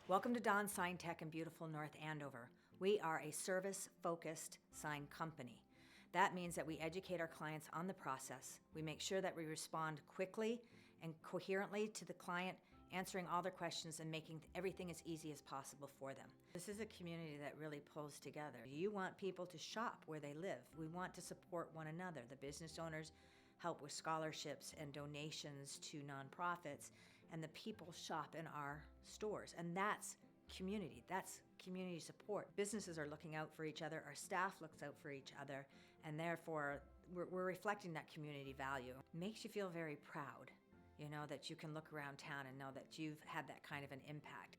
Welcome to Don Sign Tech in beautiful North Andover. We are a service-focused sign company. That means that we educate our clients on the process. We make sure that we respond quickly and coherently to the client, answering all their questions and making everything as easy as possible for them. This is a community that really pulls together. You want people to shop where they live. We want to support one another. The business owners help with scholarships and donations to nonprofits, and the people shop in our stores. And that's community. That's community support. Businesses are looking out for each other. Our staff looks out for each other, and therefore we're reflecting that community value. It makes you feel very proud, you know, that you can look around town and know that you've had that kind of an impact.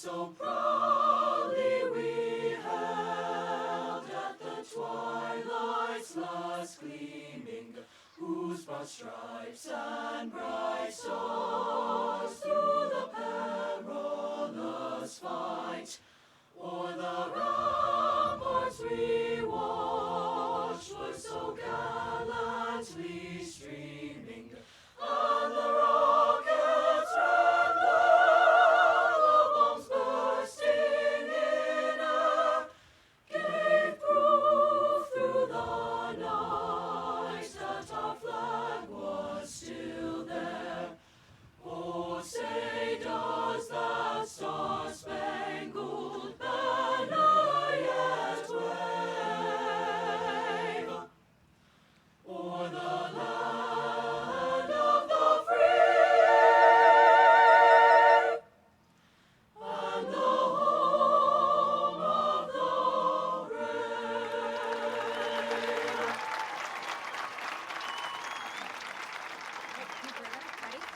so proudly we held at the twilight's last gleaming, whose broad stripes and bright stars through the perilous fight o'er the ramparts we watched were so gallantly streaming, and the rockets' red glare, the bombs bursting in air, gave proof through the night that our flag was still there. Oh, say does that star-spangled banner yet wave o'er the land of the free and the home of the brave? Ready?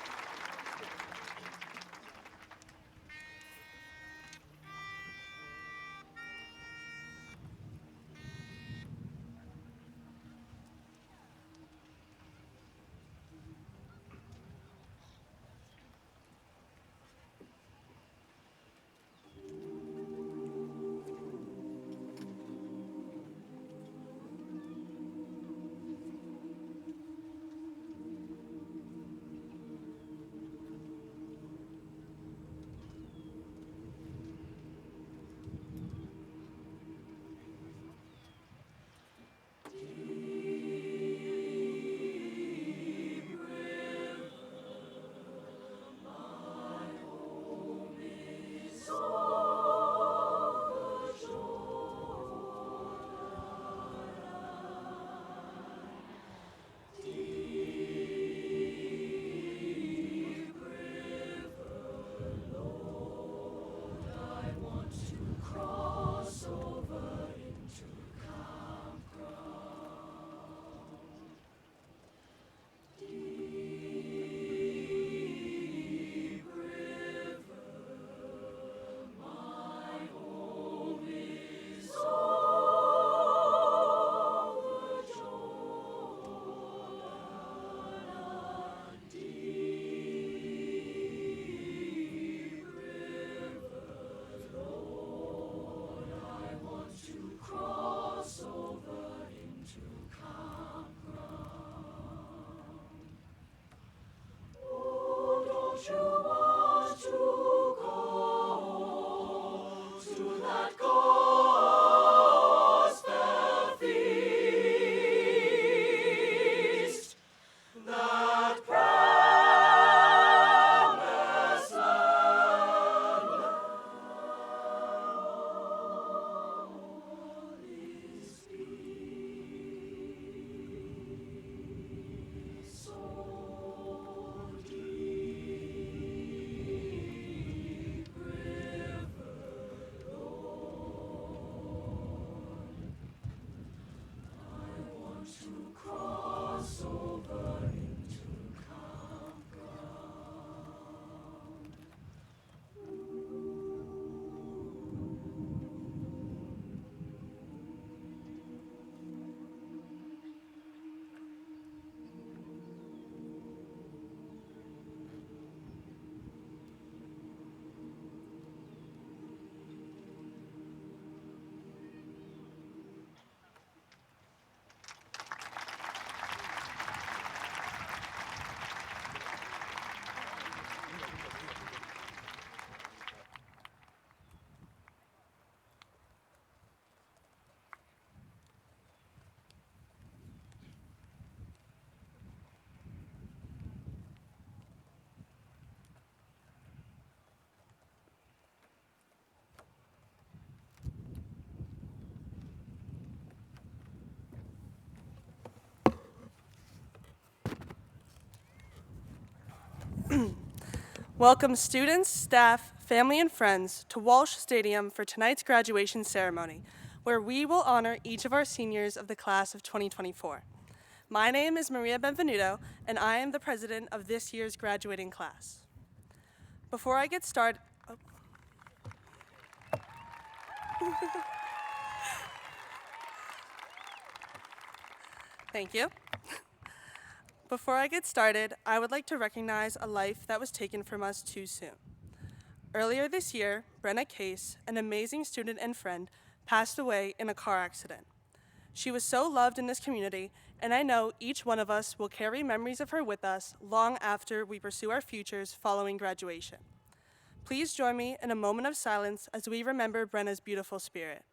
Welcome students, staff, family, and friends to Walsh Stadium for tonight's graduation ceremony, where we will honor each of our seniors of the class of 2024. My name is Maria Benvenuto, and I am the president of this year's graduating class. Before I get started, Thank you. Before I get started, I would like to recognize a life that was taken from us too soon. Earlier this year, Brenna Case, an amazing student and friend, passed away in a car accident. She was so loved in this community, and I know each one of us will carry memories of her with us long after we pursue our futures following graduation. Please join me in a moment of silence as we remember Brenna's beautiful spirit.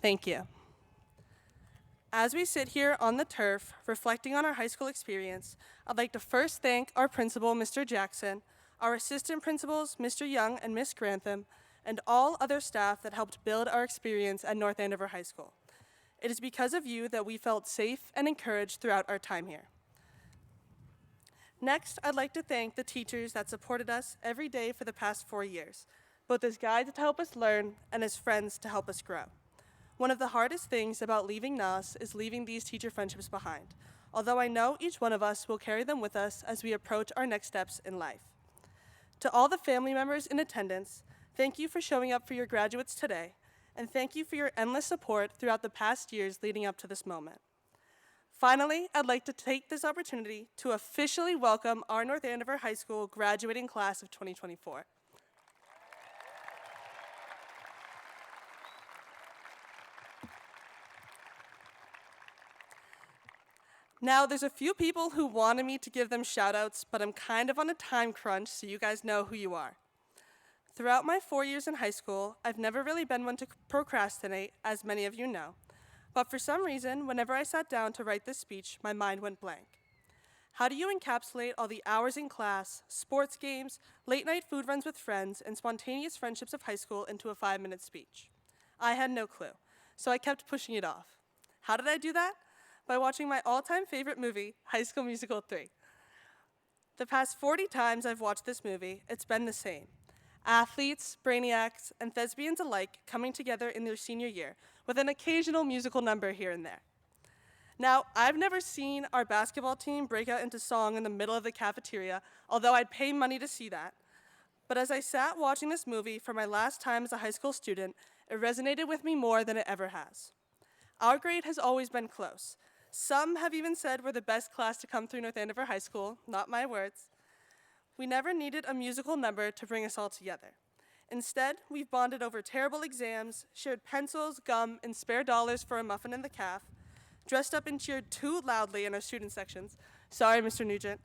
Thank you. As we sit here on the turf, reflecting on our high school experience, I'd like to first thank our principal, Mr. Jackson, our assistant principals, Mr. Young and Miss Grantham, and all other staff that helped build our experience at North Andover High School. It is because of you that we felt safe and encouraged throughout our time here. Next, I'd like to thank the teachers that supported us every day for the past 4 years, both as guides to help us learn and as friends to help us grow. One of the hardest things about leaving NAHS is leaving these teacher friendships behind, although I know each one of us will carry them with us as we approach our next steps in life. To all the family members in attendance, thank you for showing up for your graduates today, and thank you for your endless support throughout the past years leading up to this moment. Finally, I'd like to take this opportunity to officially welcome our North Andover High School graduating class of 2024. Now, there's a few people who wanted me to give them shout-outs, but I'm kind of on a time crunch, so you guys know who you are. Throughout my 4 years in high school, I've never really been one to procrastinate, as many of you know. But for some reason, whenever I sat down to write this speech, my mind went blank. How do you encapsulate all the hours in class, sports games, late-night food runs with friends, and spontaneous friendships of high school into a 5-minute speech? I had no clue, so I kept pushing it off. How did I do that? By watching my all-time favorite movie, High School Musical 3. The past 40 times I've watched this movie, it's been the same. Athletes, brainiacs, and thespians alike coming together in their senior year, with an occasional musical number here and there. Now, I've never seen our basketball team break out into song in the middle of the cafeteria, although I'd pay money to see that. But as I sat watching this movie for my last time as a high school student, it resonated with me more than it ever has. Our grade has always been close. Some have even said we're the best class to come through North Andover High School, not my words. We never needed a musical number to bring us all together. Instead, we've bonded over terrible exams, shared pencils, gum, and spare dollars for a muffin in the caf, dressed up and cheered too loudly in our student sections, sorry, Mr. Nugent,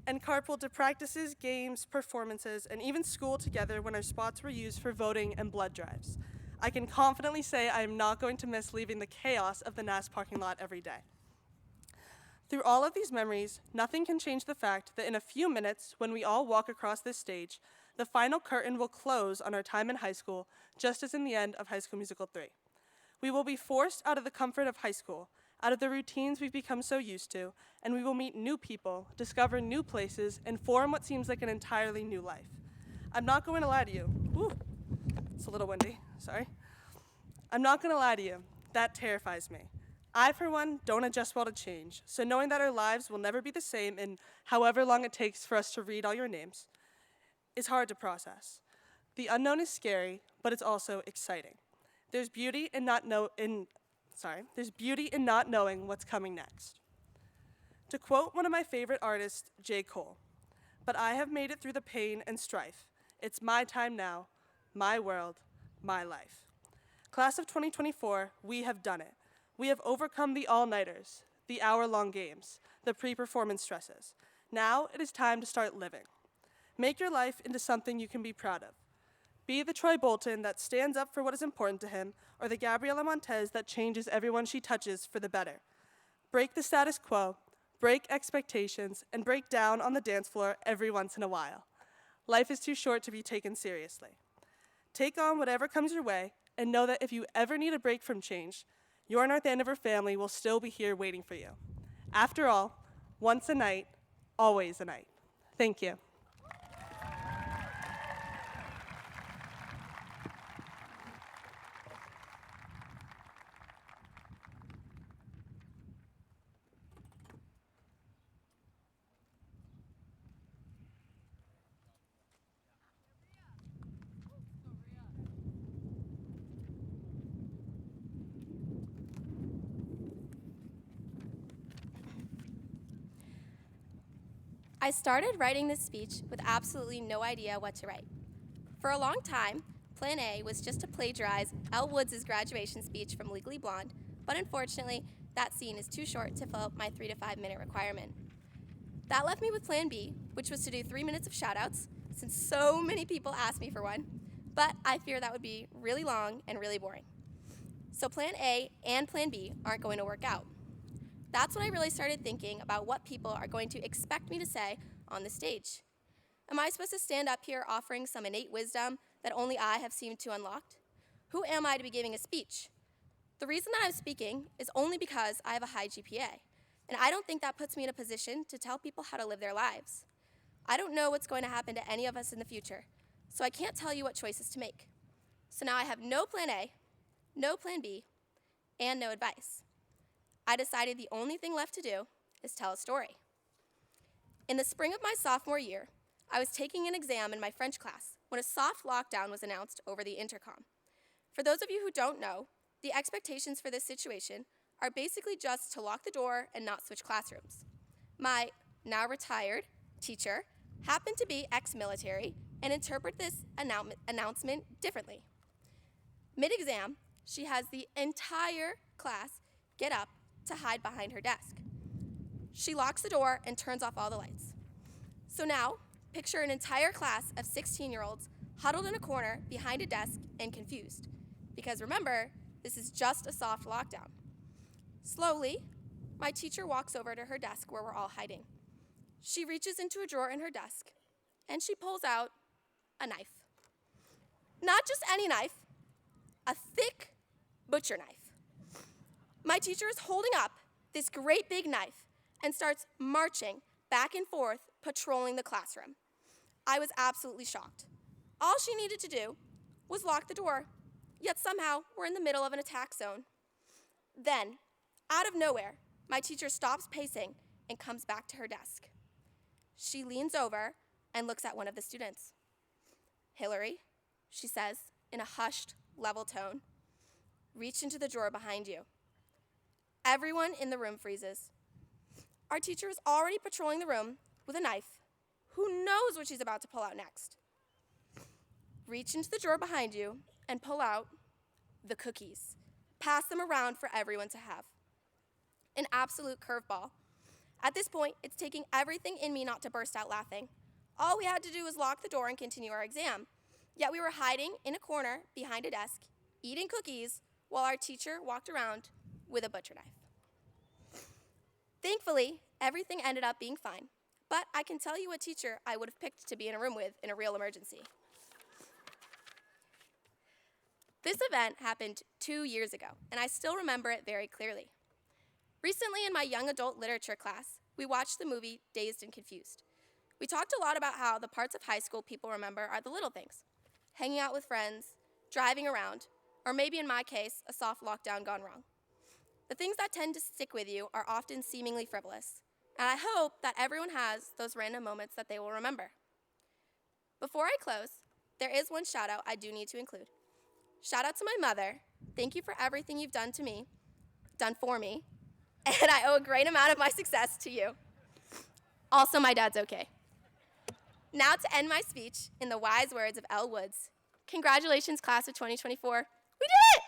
and carpooled to practices, games, performances, and even school together when our spots were used for voting and blood drives. I can confidently say I am not going to miss leaving the chaos of the NAHS parking lot every day. Through all of these memories, nothing can change the fact that in a few minutes, when we all walk across this stage, the final curtain will close on our time in high school, just as in the end of High School Musical 3. We will be forced out of the comfort of high school, out of the routines we've become so used to, and we will meet new people, discover new places, and form what seems like an entirely new life. I'm not going to lie to you. Ooh, it's a little windy, sorry. I'm not going to lie to you. That terrifies me. I, for one, don't adjust well to change, so knowing that our lives will never be the same in however long it takes for us to read all your names is hard to process. The unknown is scary, but it's also exciting. There's beauty in not knowing what's coming next. To quote one of my favorite artists, J. Cole, "But I have made it through the pain and strife. It's my time now, my world, my life." Class of 2024, we have done it. We have overcome the all-nighters, the hour-long games, the pre-performance stresses. Now it is time to start living. Make your life into something you can be proud of. Be the Troy Bolton that stands up for what is important to him, or the Gabriela Montez that changes everyone she touches for the better. Break the status quo, break expectations, and break down on the dance floor every once in a while. Life is too short to be taken seriously. Take on whatever comes your way, and know that if you ever need a break from change, your North Andover family will still be here waiting for you. After all, once a night, always a night. Thank you. I started writing this speech with absolutely no idea what to write. For a long time, Plan A was just to plagiarize Elle Woods' graduation speech from Legally Blonde, but unfortunately, that scene is too short to fill up my 3 to 5 minute requirement. That left me with Plan B, which was to do 3 minutes of shoutouts, since so many people asked me for one, but I fear that would be really long and really boring. So Plan A and Plan B aren't going to work out. That's when I really started thinking about what people are going to expect me to say on the stage. Am I supposed to stand up here offering some innate wisdom that only I have seemed to unlock? Who am I to be giving a speech? The reason that I'm speaking is only because I have a high GPA, and I don't think that puts me in a position to tell people how to live their lives. I don't know what's going to happen to any of us in the future, so I can't tell you what choices to make. So now I have no Plan A, no Plan B, and no advice. I decided the only thing left to do is tell a story. In the spring of my sophomore year, I was taking an exam in my French class when a soft lockdown was announced over the intercom. For those of you who don't know, the expectations for this situation are basically just to lock the door and not switch classrooms. My now retired teacher happened to be ex-military and interpreted this announcement differently. Mid-exam, she has the entire class get up to hide behind her desk. She locks the door and turns off all the lights. So now, picture an entire class of 16-year-olds huddled in a corner behind a desk and confused. Because remember, this is just a soft lockdown. Slowly, my teacher walks over to her desk where we're all hiding. She reaches into a drawer in her desk, and she pulls out a knife. Not just any knife, a thick butcher knife. My teacher is holding up this great big knife and starts marching back and forth, patrolling the classroom. I was absolutely shocked. All she needed to do was lock the door, yet somehow we're in the middle of an attack zone. Then, out of nowhere, my teacher stops pacing and comes back to her desk. She leans over and looks at one of the students. "Hillary," she says in a hushed, level tone, "reach into the drawer behind you." Everyone in the room freezes. Our teacher is already patrolling the room with a knife. Who knows what she's about to pull out next? Reach into the drawer behind you and pull out the cookies. Pass them around for everyone to have. An absolute curveball. At this point, it's taking everything in me not to burst out laughing. All we had to do was lock the door and continue our exam. Yet we were hiding in a corner behind a desk, eating cookies, while our teacher walked around with a butcher knife. Thankfully, everything ended up being fine, but I can tell you what teacher I would have picked to be in a room with in a real emergency. This event happened 2 years ago, and I still remember it very clearly. Recently in my young adult literature class, we watched the movie Dazed and Confused. We talked a lot about how the parts of high school people remember are the little things: hanging out with friends, driving around, or maybe in my case, a soft lockdown gone wrong. The things that tend to stick with you are often seemingly frivolous, and I hope that everyone has those random moments that they will remember. Before I close, there is one shout out I do need to include. Shout out to my mother. Thank you for everything you've done for me, and I owe a great amount of my success to you. Also, my dad's okay. Now to end my speech in the wise words of Elle Woods. Congratulations, class of 2024. We did it!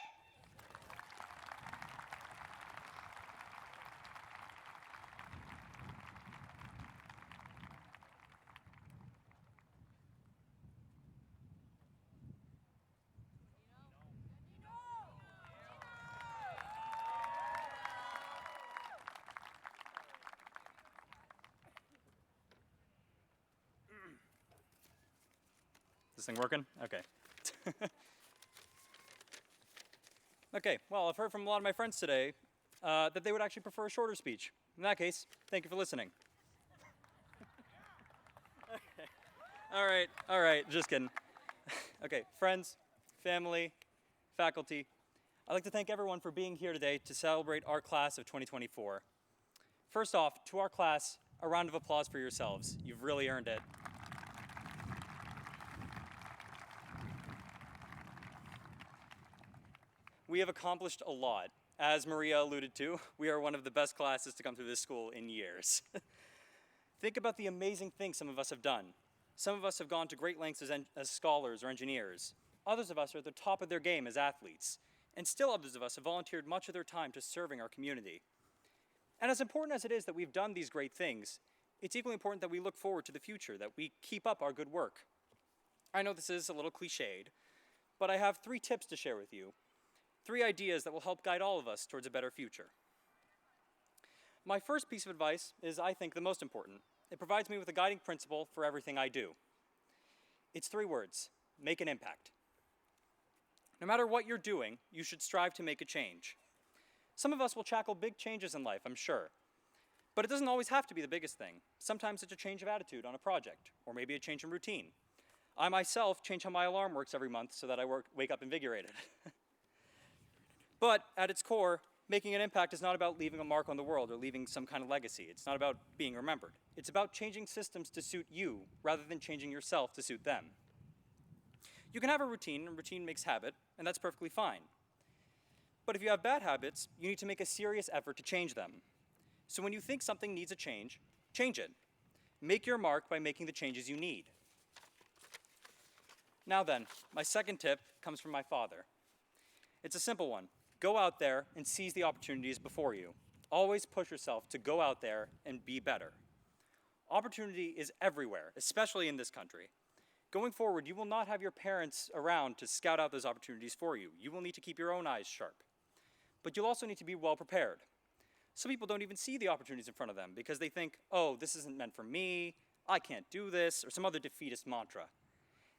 This thing working? Okay. Okay, well, I've heard from a lot of my friends today that they would actually prefer a shorter speech. In that case, thank you for listening. Okay. All right, just kidding. Okay, friends, family, faculty, I'd like to thank everyone for being here today to celebrate our class of 2024. First off, to our class, a round of applause for yourselves. You've really earned it. We have accomplished a lot. As Maria alluded to, we are one of the best classes to come through this school in years. Think about the amazing things some of us have done. Some of us have gone to great lengths as scholars or engineers. Others of us are at the top of their game as athletes. And still others of us have volunteered much of their time to serving our community. And as important as it is that we've done these great things, it's equally important that we look forward to the future, that we keep up our good work. I know this is a little cliched, but I have 3 tips to share with you. 3 ideas that will help guide all of us towards a better future. My first piece of advice is, I think, the most important. It provides me with a guiding principle for everything I do. It's 3 words: make an impact. No matter what you're doing, you should strive to make a change. Some of us will tackle big changes in life, I'm sure. But it doesn't always have to be the biggest thing. Sometimes it's a change of attitude on a project, or maybe a change in routine. I myself change how my alarm works every month so that I wake up invigorated. But at its core, making an impact is not about leaving a mark on the world or leaving some kind of legacy. It's not about being remembered. It's about changing systems to suit you rather than changing yourself to suit them. You can have a routine, and routine makes habit, and that's perfectly fine. But if you have bad habits, you need to make a serious effort to change them. So when you think something needs a change, change it. Make your mark by making the changes you need. Now then, my second tip comes from my father. It's a simple one. Go out there and seize the opportunities before you. Always push yourself to go out there and be better. Opportunity is everywhere, especially in this country. Going forward, you will not have your parents around to scout out those opportunities for you. You will need to keep your own eyes sharp. But you'll also need to be well prepared. Some people don't even see the opportunities in front of them because they think, oh, this isn't meant for me, I can't do this, or some other defeatist mantra.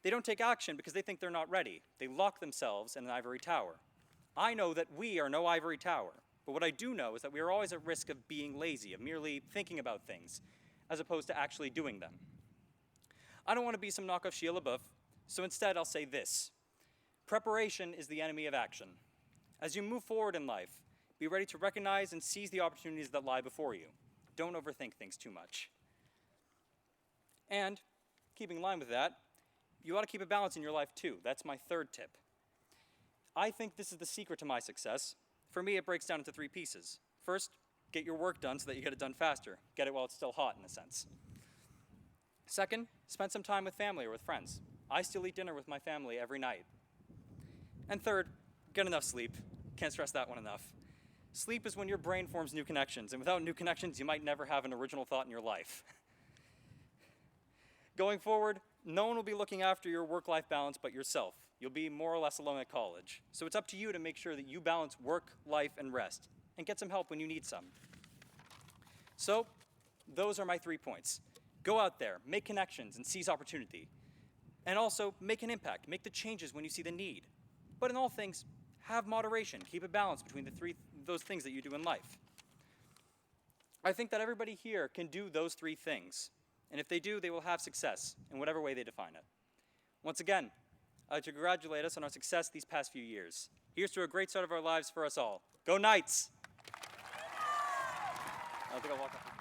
They don't take action because they think they're not ready. They lock themselves in an ivory tower. I know that we are no ivory tower, but what I do know is that we are always at risk of being lazy, of merely thinking about things, as opposed to actually doing them. I don't want to be some knockoff Shia LaBeouf, so instead I'll say this. Preparation is the enemy of action. As you move forward in life, be ready to recognize and seize the opportunities that lie before you. Don't overthink things too much. And, keeping in line with that, you ought to keep a balance in your life too. That's my third tip. I think this is the secret to my success. For me, it breaks down into 3 pieces. First, get your work done so that you get it done faster. Get it while it's still hot, in a sense. Second, spend some time with family or with friends. I still eat dinner with my family every night. And third, get enough sleep. Can't stress that one enough. Sleep is when your brain forms new connections, and without new connections, you might never have an original thought in your life. Going forward, no one will be looking after your work-life balance but yourself. You'll be more or less alone at college. So it's up to you to make sure that you balance work, life, and rest, and get some help when you need some. So, those are my 3 points. Go out there, make connections, and seize opportunity. And also, make an impact. Make the changes when you see the need. But in all things, have moderation. Keep a balance between those things that you do in life. I think that everybody here can do those 3 things. And if they do, they will have success in whatever way they define it. Once again, I'd like to congratulate us on our success these past few years. Here's to a great start of our lives for us all. Go Knights! I think I'll walk up.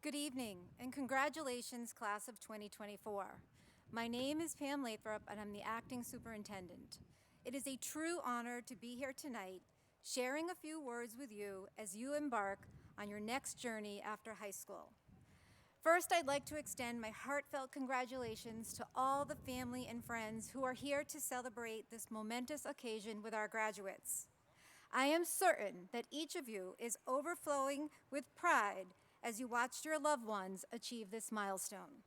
Good evening, and congratulations, class of 2024. My name is Pam Lathrop, and I'm the acting superintendent. It is a true honor to be here tonight, sharing a few words with you as you embark on your next journey after high school. First, I'd like to extend my heartfelt congratulations to all the family and friends who are here to celebrate this momentous occasion with our graduates. I am certain that each of you is overflowing with pride as you watched your loved ones achieve this milestone.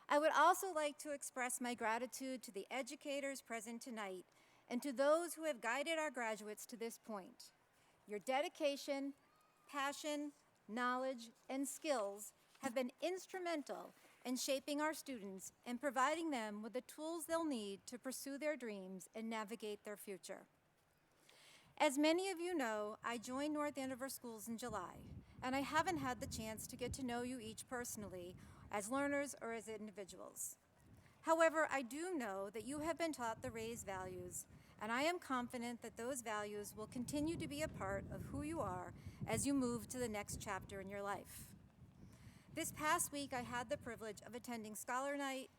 I would also like to express my gratitude to the educators present tonight and to those who have guided our graduates to this point. Your dedication, passion, knowledge, and skills have been instrumental in shaping our students and providing them with the tools they'll need to pursue their dreams and navigate their future. As many of you know, I joined North Andover Schools in July, and I haven't had the chance to get to know you each personally as learners or as individuals. However, I do know that you have been taught the RAISE values, and I am confident that those values will continue to be a part of who you are as you move to the next chapter in your life. This past week, I had the privilege of attending Scholar Night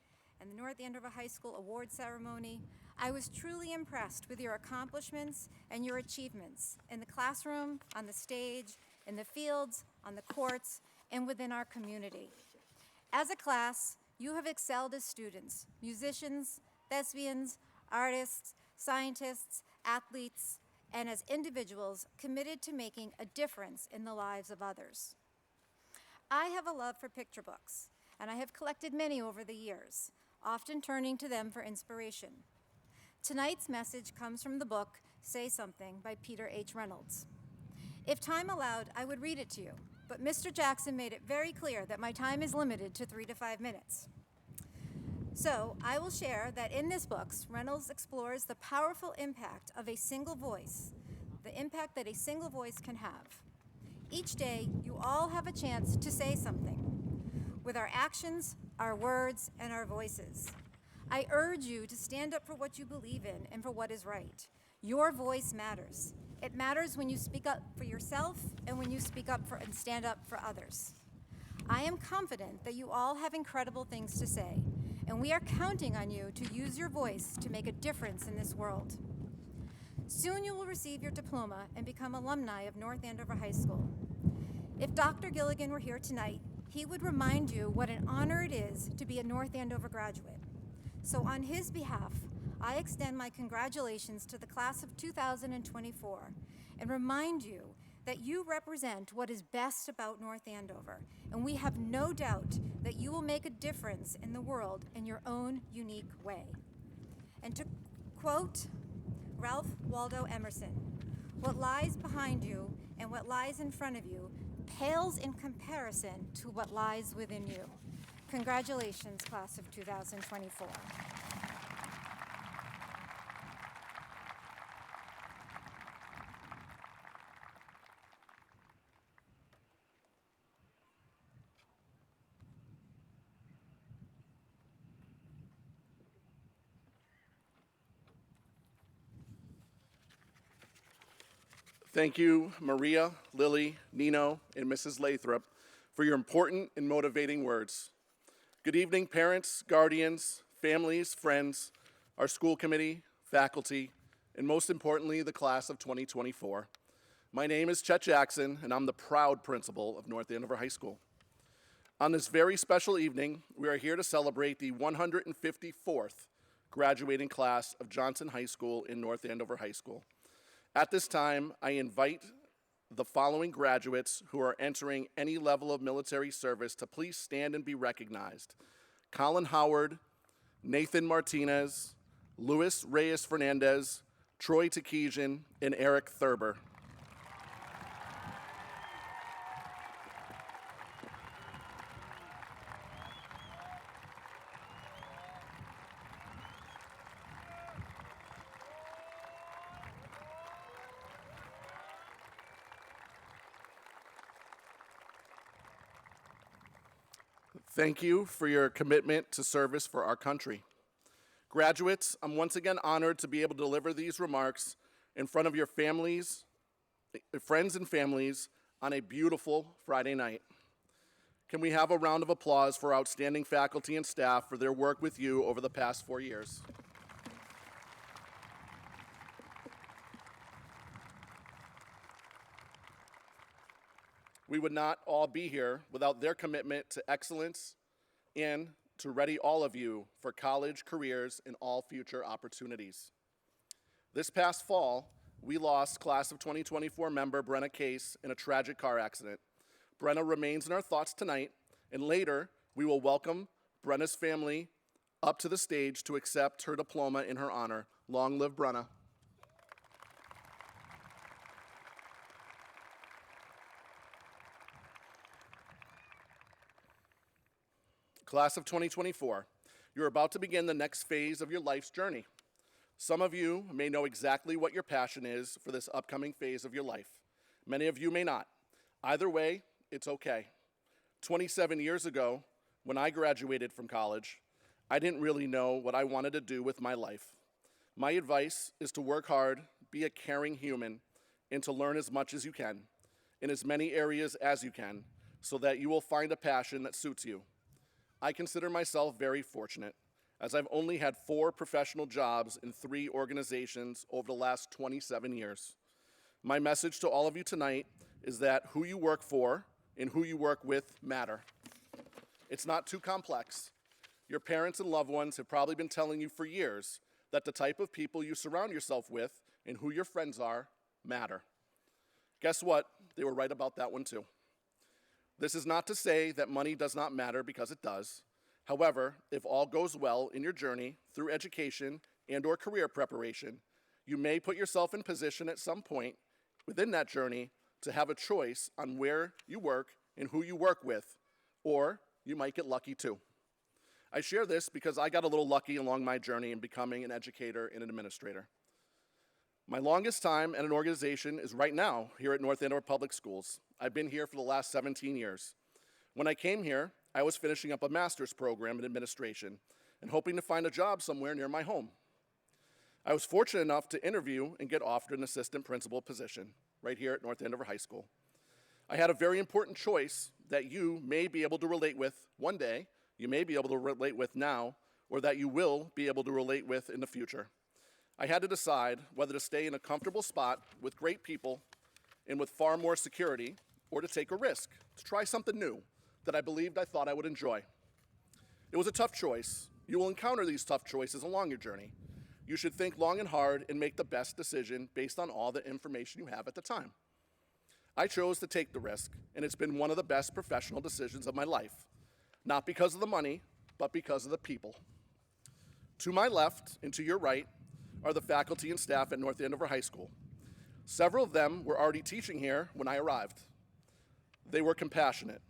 and the North Andover High School Award Ceremony. I was truly impressed with your accomplishments and your achievements in the classroom, on the stage, in the fields, on the courts, and within our community. As a class, you have excelled as students, musicians, thespians, artists, scientists, athletes, and as individuals committed to making a difference in the lives of others. I have a love for picture books, and I have collected many over the years, often turning to them for inspiration. Tonight's message comes from the book, Say Something, by Peter H. Reynolds. If time allowed, I would read it to you, but Mr. Jackson made it very clear that my time is limited to 3 to 5 minutes. So I will share that in this book, Reynolds explores the powerful impact of a single voice, the impact that a single voice can have. Each day, you all have a chance to say something with our actions, our words, and our voices. I urge you to stand up for what you believe in and for what is right. Your voice matters. It matters when you speak up for yourself and when you speak up for and stand up for others. I am confident that you all have incredible things to say, and we are counting on you to use your voice to make a difference in this world. Soon you will receive your diploma and become alumni of North Andover High School. If Dr. Gilligan were here tonight, he would remind you what an honor it is to be a North Andover graduate. So on his behalf, I extend my congratulations to the class of 2024 and remind you that you represent what is best about North Andover, and we have no doubt that you will make a difference in the world in your own unique way. And to quote Ralph Waldo Emerson, "What lies behind you and what lies in front of you pales in comparison to what lies within you." Congratulations, class of 2024. Thank you, Maria, Lily, Nino, and Mrs. Lathrop, for your important and motivating words. Good evening, parents, guardians, families, friends, our school committee, faculty, and most importantly, the class of 2024. My name is Chet Jackson, and I'm the proud principal of North Andover High School. On this very special evening, we are here to celebrate the 154th graduating class of Johnson High School in North Andover High School. At this time, I invite the following graduates who are entering any level of military service to please stand and be recognized. Colin Howard, Nathan Martinez, Luis Reyes Fernandez, Troy Takesian, and Eric Thurber. Thank you for your commitment to service for our country. Graduates, I'm once again honored to be able to deliver these remarks in front of your families, friends and families on a beautiful Friday night. Can we have a round of applause for outstanding faculty and staff for their work with you over the past 4 years? We would not all be here without their commitment to excellence and to ready all of you for college, careers, and all future opportunities. This past fall, we lost class of 2024 member Brenna Case in a tragic car accident. Brenna remains in our thoughts tonight, and later we will welcome Brenna's family up to the stage to accept her diploma in her honor. Long live Brenna. Class of 2024, you're about to begin the next phase of your life's journey. Some of you may know exactly what your passion is for this upcoming phase of your life. Many of you may not. Either way, it's okay. 27 years ago, when I graduated from college, I didn't really know what I wanted to do with my life. My advice is to work hard, be a caring human, and to learn as much as you can, in as many areas as you can, so that you will find a passion that suits you. I consider myself very fortunate, as I've only had 4 professional jobs in 3 organizations over the last 27 years. My message to all of you tonight is that who you work for and who you work with matter. It's not too complex. Your parents and loved ones have probably been telling you for years that the type of people you surround yourself with and who your friends are matter. Guess what? They were right about that one too. This is not to say that money does not matter, because it does. However, if all goes well in your journey through education and/or career preparation, you may put yourself in position at some point within that journey to have a choice on where you work and who you work with, or you might get lucky too. I share this because I got a little lucky along my journey in becoming an educator and an administrator. My longest time at an organization is right now here at North Andover Public Schools. I've been here for the last 17 years. When I came here, I was finishing up a master's program in administration and hoping to find a job somewhere near my home. I was fortunate enough to interview and get offered an assistant principal position right here at North Andover High School. I had a very important choice that you may be able to relate with one day, you may be able to relate with now, or that you will be able to relate with in the future. I had to decide whether to stay in a comfortable spot with great people and with far more security, or to take a risk, to try something new that I believed I thought I would enjoy. It was a tough choice. You will encounter these tough choices along your journey. You should think long and hard and make the best decision based on all the information you have at the time. I chose to take the risk, and it's been one of the best professional decisions of my life, not because of the money, but because of the people. To my left and to your right are the faculty and staff at North Andover High School. Several of them were already teaching here when I arrived. They were compassionate,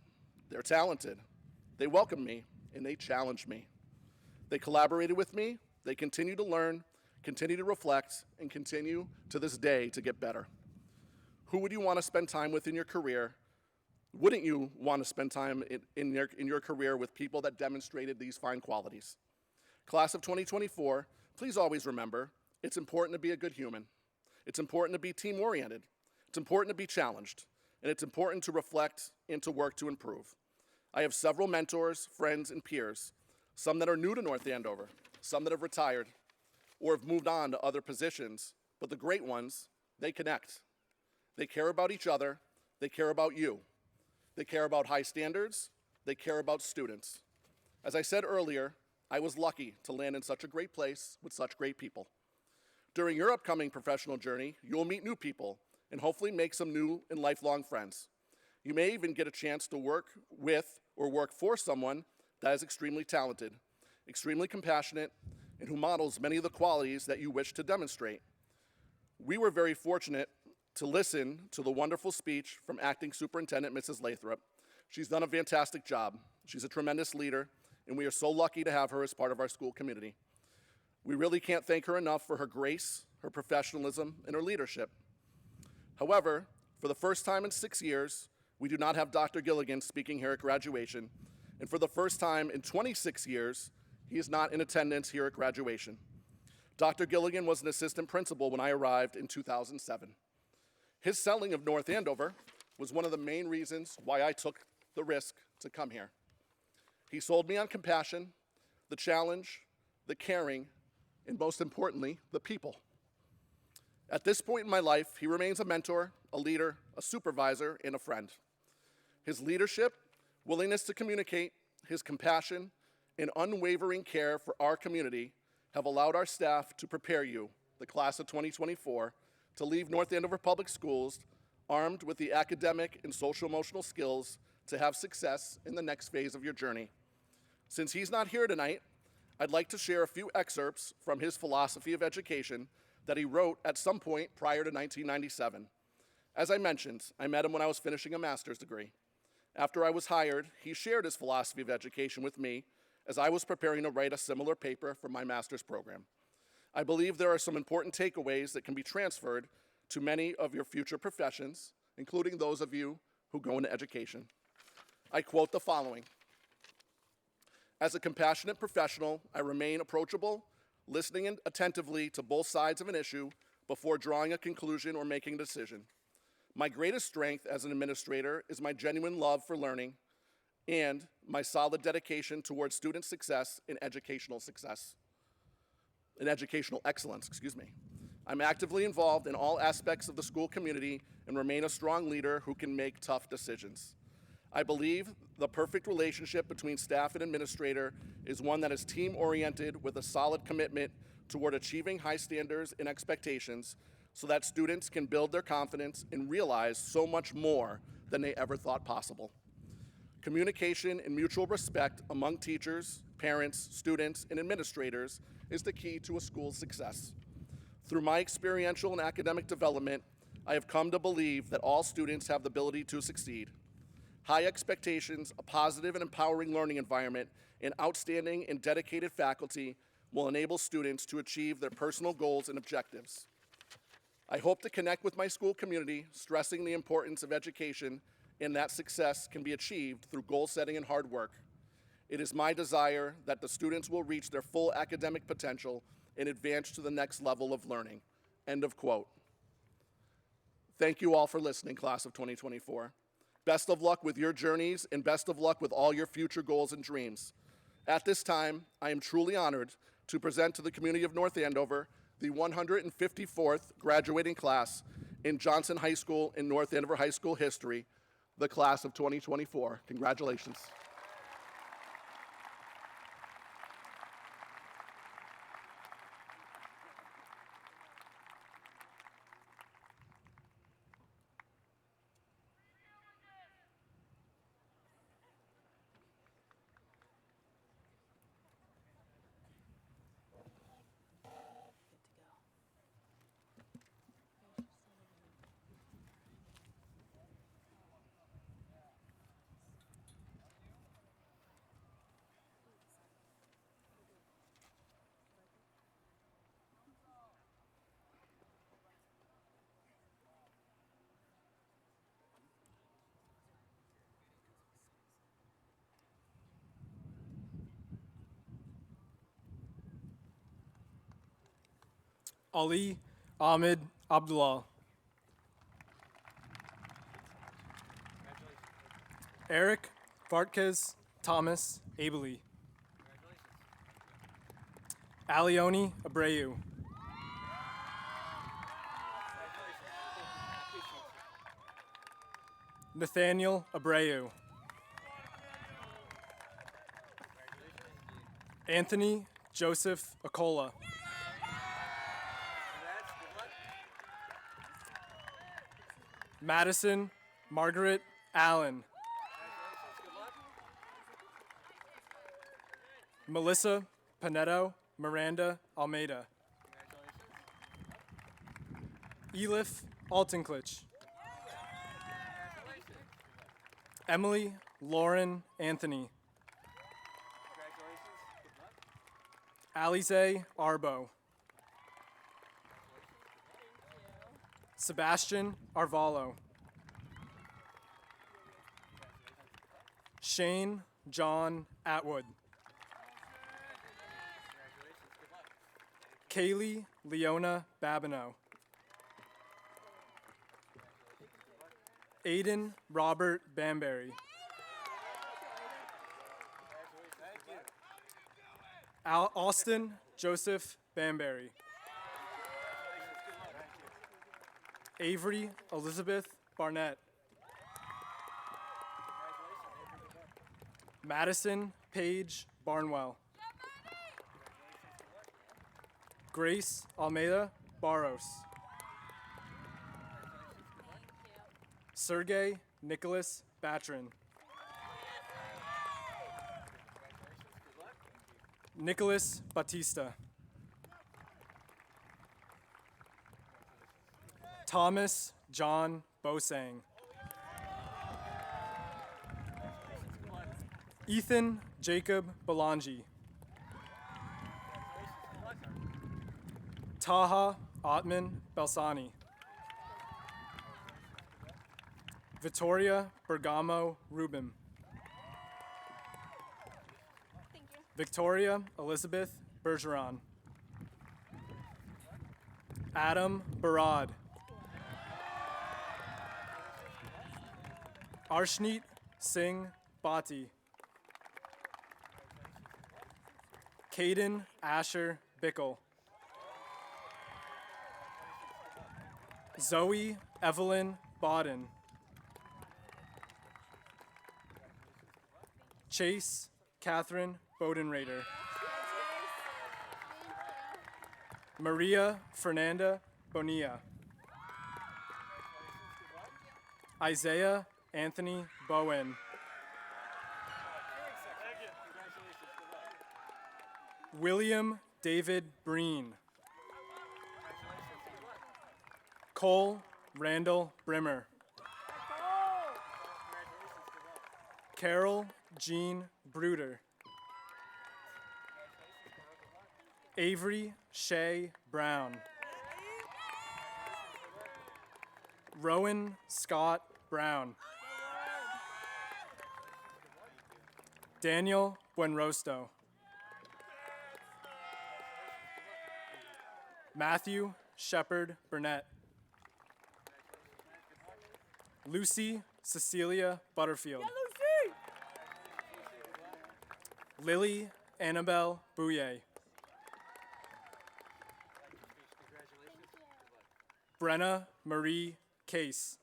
they're talented, they welcomed me, and they challenged me. They collaborated with me, they continue to learn, continue to reflect, and continue to this day to get better. Who would you want to spend time with in your career? Wouldn't you want to spend time in your career with people that demonstrated these fine qualities? Class of 2024, please always remember, it's important to be a good human. It's important to be team-oriented. It's important to be challenged. And it's important to reflect and to work to improve. I have several mentors, friends, and peers, some that are new to North Andover, some that have retired or have moved on to other positions, but the great ones, they connect. They care about each other, they care about you. They care about high standards, they care about students. As I said earlier, I was lucky to land in such a great place with such great people. During your upcoming professional journey, you will meet new people and hopefully make some new and lifelong friends. You may even get a chance to work with or work for someone that is extremely talented, extremely compassionate, and who models many of the qualities that you wish to demonstrate. We were very fortunate to listen to the wonderful speech from Acting Superintendent Mrs. Lathrop. She's done a fantastic job. She's a tremendous leader, and we are so lucky to have her as part of our school community. We really can't thank her enough for her grace, her professionalism, and her leadership. However, for the first time in 6 years, we do not have Dr. Gilligan speaking here at graduation, and for the first time in 26 years, he is not in attendance here at graduation. Dr. Gilligan was an assistant principal when I arrived in 2007. His selling of North Andover was one of the main reasons why I took the risk to come here. He sold me on compassion, the challenge, the caring, and most importantly, the people. At this point in my life, he remains a mentor, a leader, a supervisor, and a friend. His leadership, willingness to communicate, his compassion, and unwavering care for our community have allowed our staff to prepare you, the class of 2024, to leave North Andover Public Schools armed with the academic and social-emotional skills to have success in the next phase of your journey. Since he's not here tonight, I'd like to share a few excerpts from his philosophy of education that he wrote at some point prior to 1997. As I mentioned, I met him when I was finishing a master's degree. After I was hired, he shared his philosophy of education with me as I was preparing to write a similar paper for my master's program. I believe there are some important takeaways that can be transferred to many of your future professions, including those of you who go into education. I quote the following: "As a compassionate professional, I remain approachable, listening attentively to both sides of an issue before drawing a conclusion or making a decision. My greatest strength as an administrator is my genuine love for learning and my solid dedication towards student success and educational excellence. I'm actively involved in all aspects of the school community and remain a strong leader who can make tough decisions. I believe the perfect relationship between staff and administrator is one that is team-oriented with a solid commitment toward achieving high standards and expectations so that students can build their confidence and realize so much more than they ever thought possible. Communication and mutual respect among teachers, parents, students, and administrators is the key to a school's success. Through my experiential and academic development, I have come to believe that all students have the ability to succeed. High expectations, a positive and empowering learning environment, and outstanding and dedicated faculty will enable students to achieve their personal goals and objectives. I hope to connect with my school community, stressing the importance of education and that success can be achieved through goal setting and hard work. It is my desire that the students will reach their full academic potential and advance to the next level of learning." End of quote. Thank you all for listening, class of 2024. Best of luck with your journeys and best of luck with all your future goals and dreams. At this time, I am truly honored to present to the community of North Andover the 154th graduating class in Johnson High School in North Andover High School history, the class of 2024. Congratulations. Ali Ahmed Abdullah. Eric Vartkes Thomas Abeli. Alioni Abreu. Nathaniel Abreu. Anthony Joseph Acola. Madison Margaret Allen. Melissa Panetto Miranda Almeida. Elif Altenklich. Emily Lauren Anthony. Alize Arbo. Sebastian Arvalo. Shane John Atwood. Kaylee Leona Babineau. Aiden Robert Bamberry. Austin Joseph Banbury. Avery Elizabeth Barnett. Madison Paige Barnwell. Grace Almeida Barros. Sergey Nicholas Batrin. Nicholas Batista. Thomas John Bosang. Ethan Jacob Belangi. Taha Atman Belsani. Victoria Bergamo Rubin. Victoria Elizabeth Bergeron. Adam Barad. Arshneet Singh Bhatti. Caden Asher Bickle. Zoe Evelyn Bodden. Chase Catherine Bodenrader. Maria Fernanda Bonilla. Isaiah Anthony Bowen. William David Breen. Cole Randall Brimmer. Carol Jean Bruder. Avery Shay Brown. Rowan Scott Brown. Daniel Buenrosto. Matthew Shepard Burnett. Lucy Cecilia Butterfield. Lily Annabelle Bouye. Brenna Marie Case.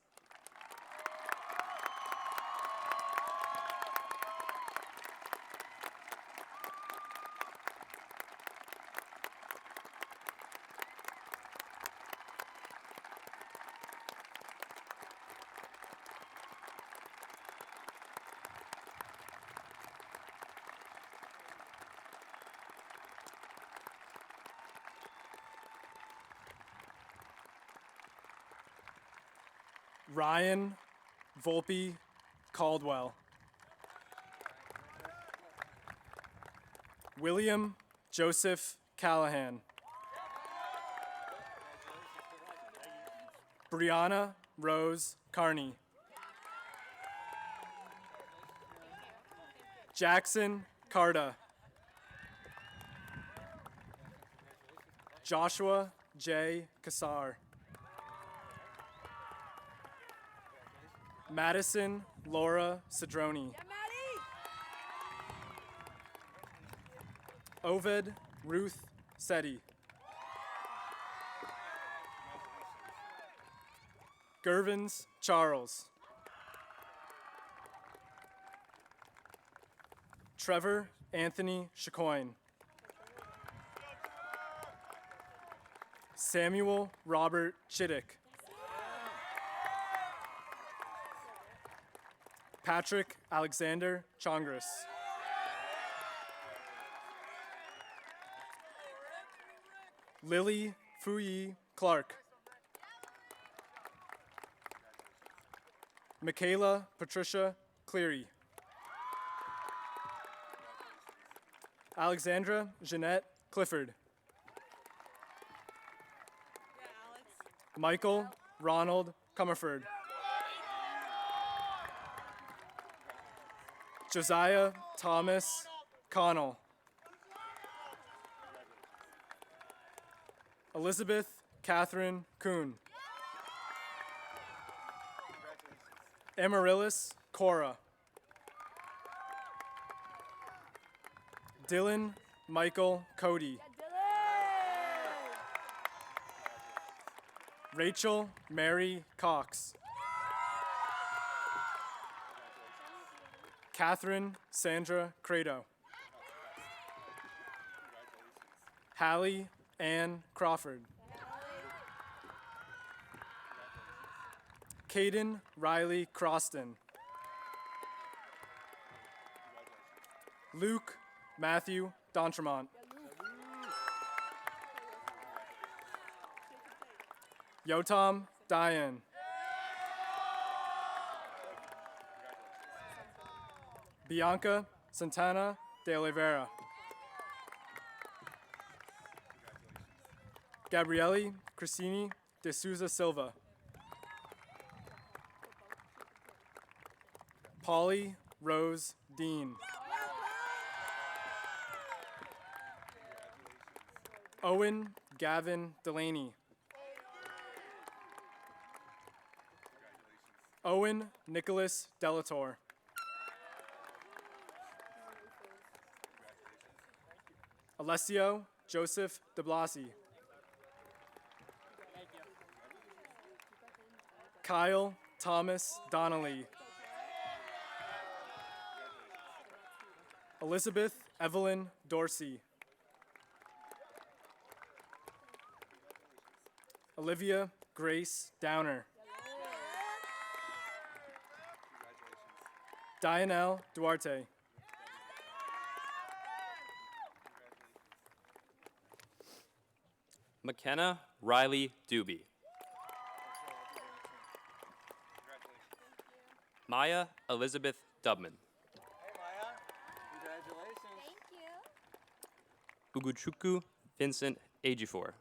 Ryan Volpe Caldwell. William Joseph Callahan. Brianna Rose Carney. Jackson Carta. Joshua J. Kassar. Madison Laura Cedroni. Ovid Ruth Seti. Gervins Charles. Trevor Anthony Chacoin. Samuel Robert Chittick. Patrick Alexander Chongris. Lily Fuyi Clark. Michaela Patricia Cleary. Alexandra Jeanette Clifford. Michael Ronald Comerford. Josiah Thomas Connell. Elizabeth Catherine Kuhn. Amaryllis Cora. Dylan Michael Cody. Rachel Mary Cox. Catherine Sandra Credo. Hallie Ann Crawford. Caden Riley Croston. Luke Matthew D'Entremont. Yotam Diane. Bianca Santana de Oliveira. Gabriele Cristini de Souza Silva. Polly Rose Dean. Owen Gavin Delaney. Owen Nicholas Delator. Alessio Joseph de Blasi. Kyle Thomas Donnelly. Elizabeth Evelyn Dorsey. Olivia Grace Downer. Dianelle Duarte. McKenna Riley Doobie. Maya Elizabeth Dubman. Uguchukwu Vincent Ejiofor.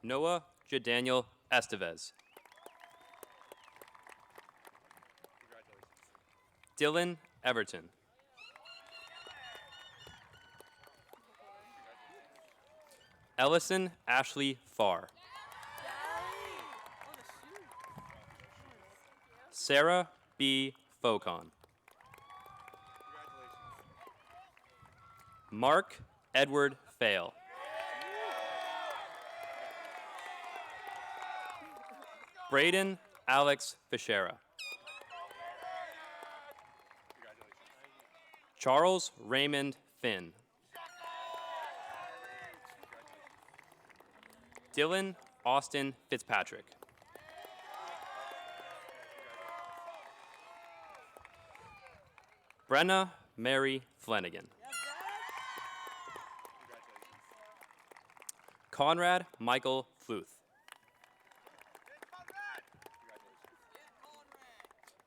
Noah Jadaniel Estevez. Dylan Everton. Ellison Ashley Farr. Sarah B. Focon. Mark Edward Fail. Braden Alex Fischera. Charles Raymond Finn. Dylan Austin Fitzpatrick. Brenna Mary Flanagan. Conrad Michael Fluth.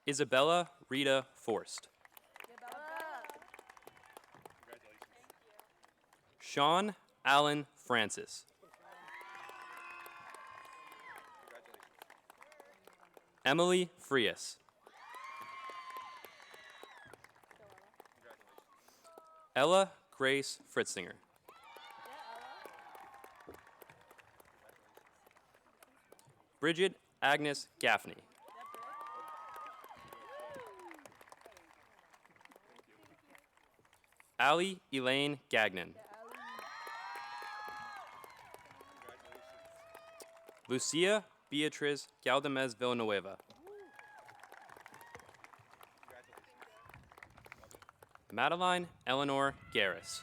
Isabella Rita Forst. Sean Allen Francis. Emily Frias. Ella Grace Fritzinger. Bridget Agnes Gaffney. Allie Elaine Gagnon. Lucia Beatriz Galdamez Villanueva. Madeline Eleanor Garris.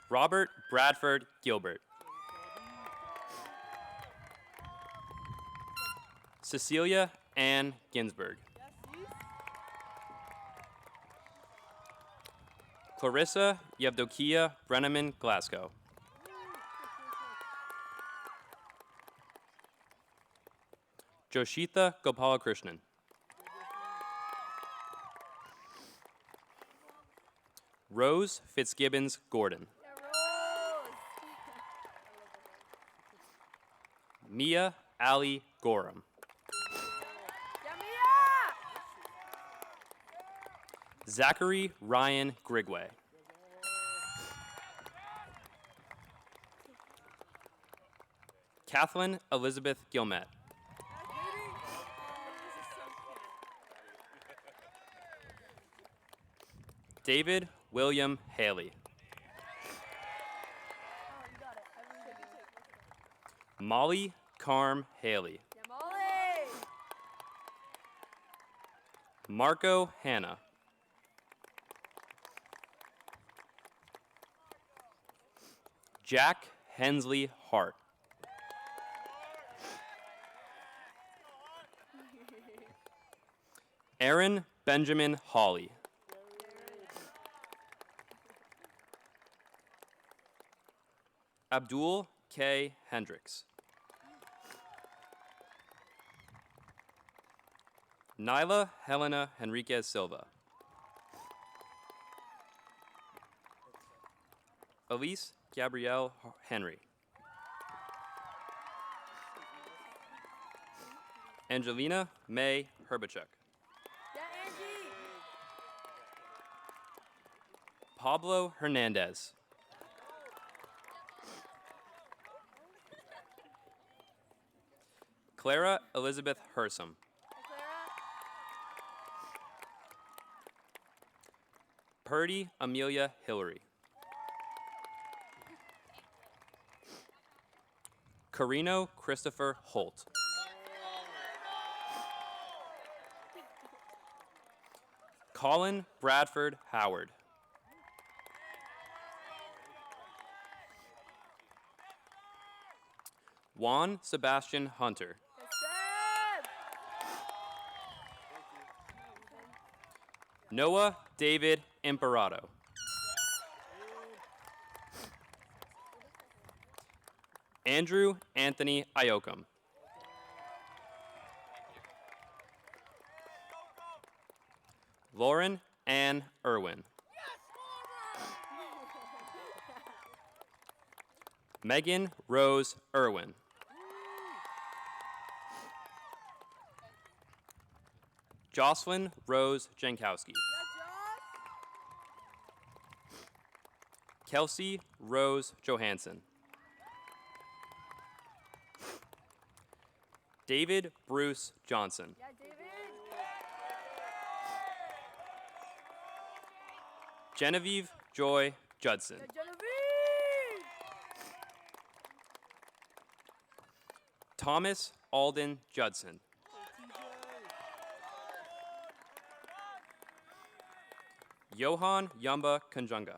Robert Bradford Gilbert. Cecilia Ann Ginsberg. Clarissa Yevdokia Brenneman Glasgow. Joshitha Gopalakrishnan. Rose Fitzgibbons Gordon. Mia Ali Gorham. Zachary Ryan Grigway. Kathleen Elizabeth Gilmet. David William Haley. Molly Carm Haley. Marco Hanna. Jack Hensley Hart. Aaron Benjamin Hawley. Abdul K. Hendricks. Nyla Helena Henriquez Silva. Elise Gabrielle Henry. Angelina May Herbachuk. Pablo Hernandez. Clara Elizabeth Hersom. Purdy Amelia Hillary. Carino Christopher Holt. Colin Bradford Howard. Juan Sebastian Hunter. Noah David Imperato. Andrew Anthony Iocum. Lauren Ann Irwin. Megan Rose Irwin. Jocelyn Rose Jankowski. Kelsey Rose Johansson. David Bruce Johnson. Genevieve Joy Judson. Thomas Alden Judson. Johan Yamba Kanjunga.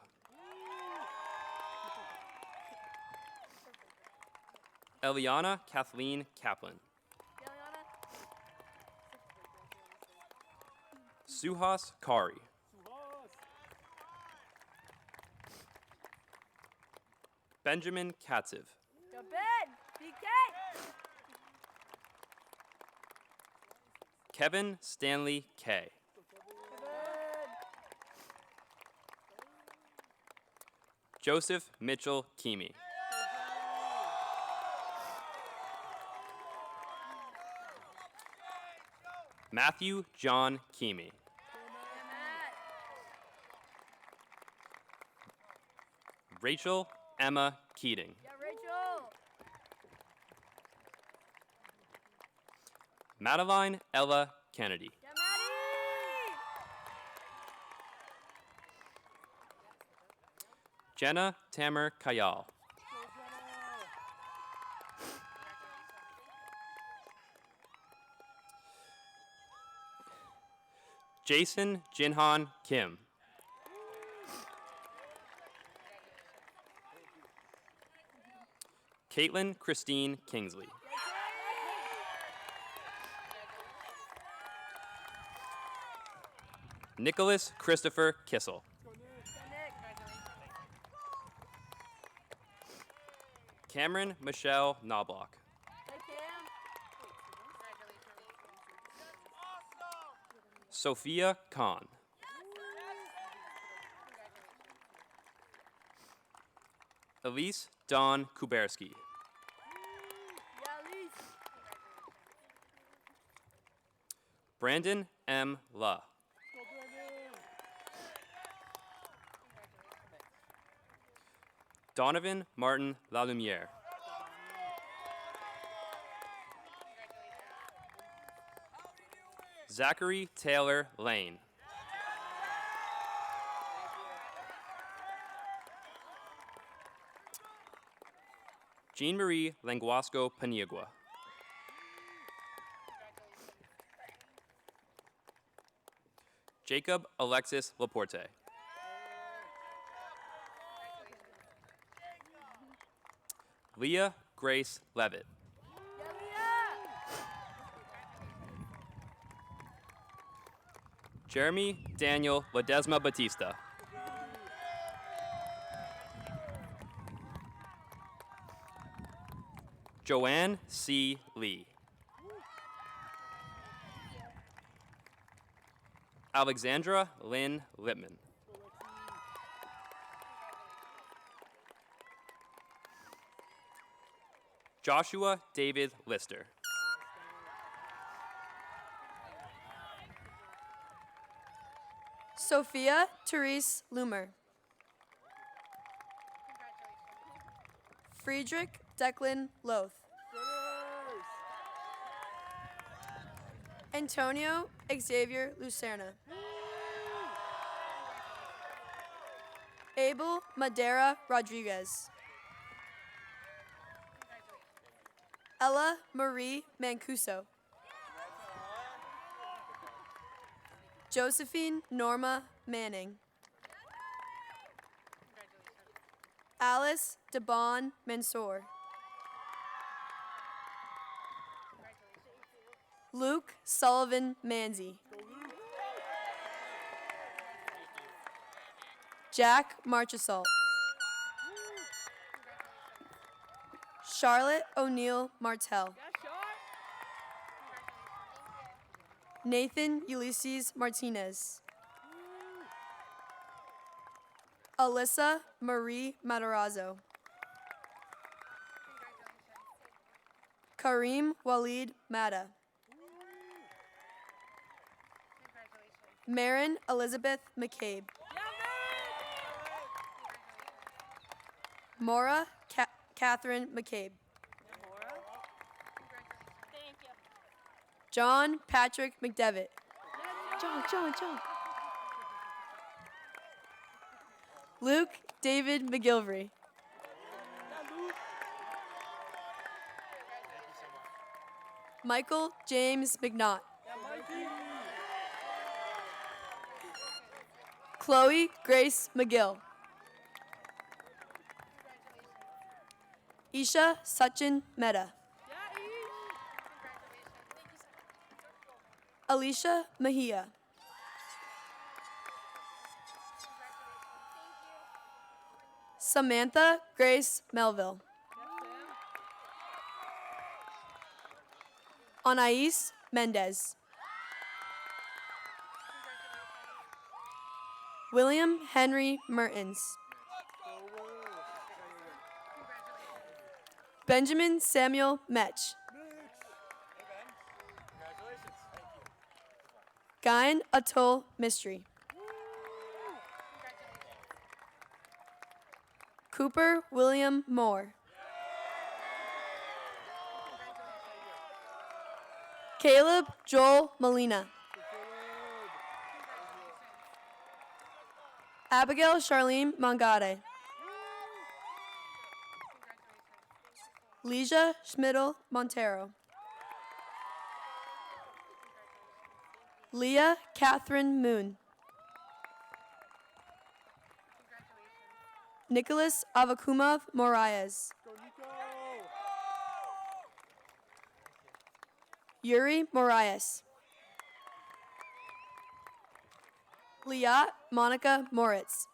Eliana Kathleen Kaplan. Suhas Kari. Benjamin Katziv. Kevin Stanley K. Joseph Mitchell Keamy. Matthew John Keamy. Rachel Emma Keating. Madeline Ella Kennedy. Jenna Tamer Kayal. Jason Jinhan Kim. Caitlin Christine Kingsley. Nicholas Christopher Kissel. Cameron Michelle Knobloch. Sophia Kahn. Elise Dawn Kuberski. Brandon M. La. Donovan Martin Lalumiere. Zachary Taylor Lane. Jean Marie Languasco Paniagua. Jacob Alexis Laporte. Leah Grace Levitt. Jeremy Daniel Ledesma Batista. Joanne C. Lee. Alexandra Lynn Lippman. Joshua David Lister. Sophia Therese Loomer. Friedrich Declan Loth. Antonio Xavier Lucerna. Abel Madera Rodriguez. Ella Marie Mancuso. Josephine Norma Manning. Alice DeBon Mansour. Luke Sullivan Manzi. Jack Marchesalt. Charlotte O'Neill Martell. Nathan Ulysses Martinez. Alyssa Marie Matarazzo. Kareem Walid Mata. Marin Elizabeth McCabe. Maura Catherine McCabe. John Patrick McDevitt. John. Luke David McGilvery. Michael James McNaught. Chloe Grace McGill. Isha Sachin Mehta. Alicia Mejia. Samantha Grace Melville. Anais Mendez. William Henry Mertens. Benjamin Samuel Metch. Guyan Atul Mystery. Cooper William Moore. Caleb Joel Molina. Abigail Charlene Mangade. Leisha Schmidl Montero. Leah Catherine Moon. Nicholas Avakumov Moraes. Yuri Moraes. Liat Monica Moritz.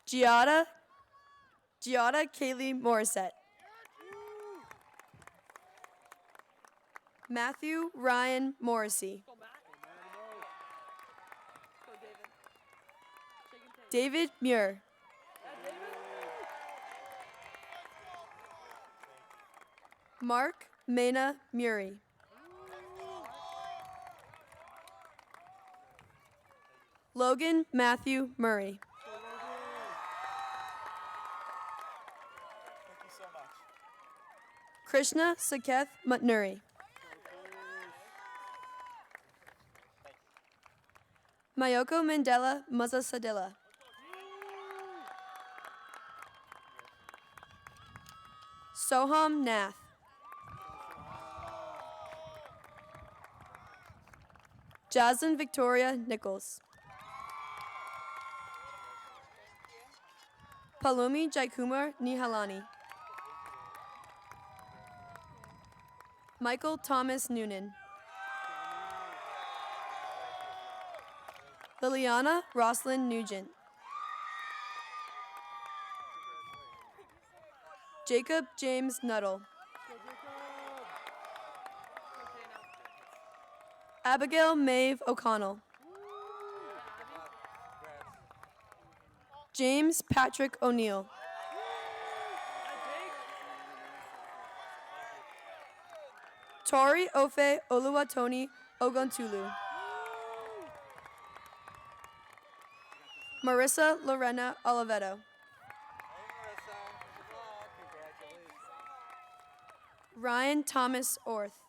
Giada Kaylee Morissette. Matthew Ryan Morrissey. David Muir. Mark Mena Muri. Logan Matthew Murray. Krishna Saketh Matnuri. Mayoko Mandela Mazasadilla. Soham Nath. Jaslyn Victoria Nichols. Palumi Jaikumar Nihalani. Michael Thomas Noonan. Liliana Roslyn Nugent. Jacob James Nuttall. Abigail Maeve O'Connell. James Patrick O'Neill. Tori Ofe Oluwatoni Oguntulu. Marissa Lorena Oliveto. Ryan Thomas Orth.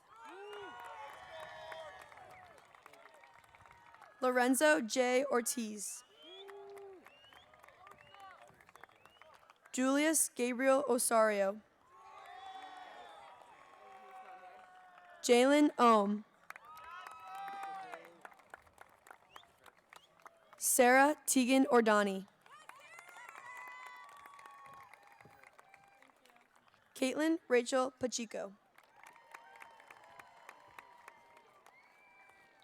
Lorenzo J. Ortiz. Julius Gabriel Osario. Jalen Ohm. Sarah Tegan Ordani. Caitlin Rachel Pacheco.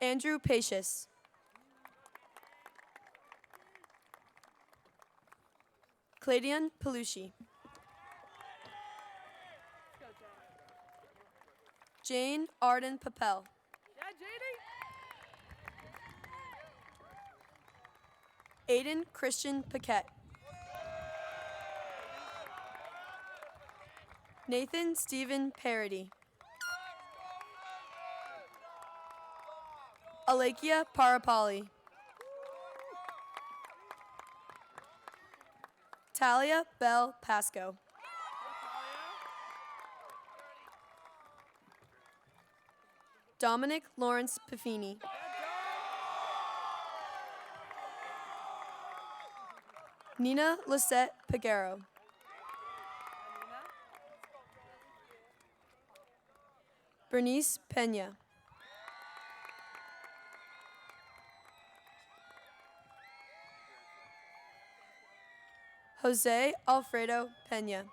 Andrew Pacius. Cladian Pelushi. Jane Arden Papel. Aiden Christian Paquette. Nathan Stephen Parody. Alakia Parapali. Talia Bell Pasco. Dominic Lawrence Pafini. Nina Lisette Pagaro. Bernice Pena. Jose Alfredo Pena.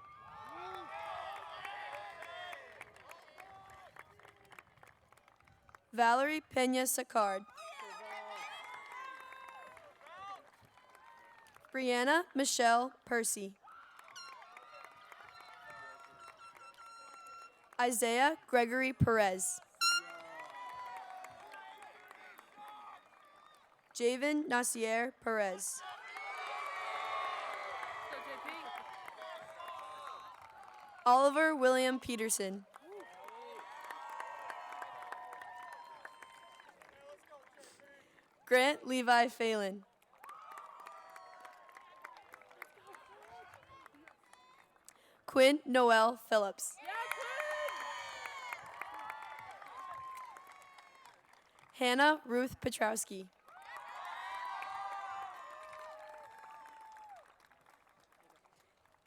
Valerie Pena Sacard. Brianna Michelle Percy. Isaiah Gregory Perez. Javen Nasir Perez. Oliver William Peterson. Grant Levi Phelan. Quinn Noel Phillips. Hannah Ruth Petrowski.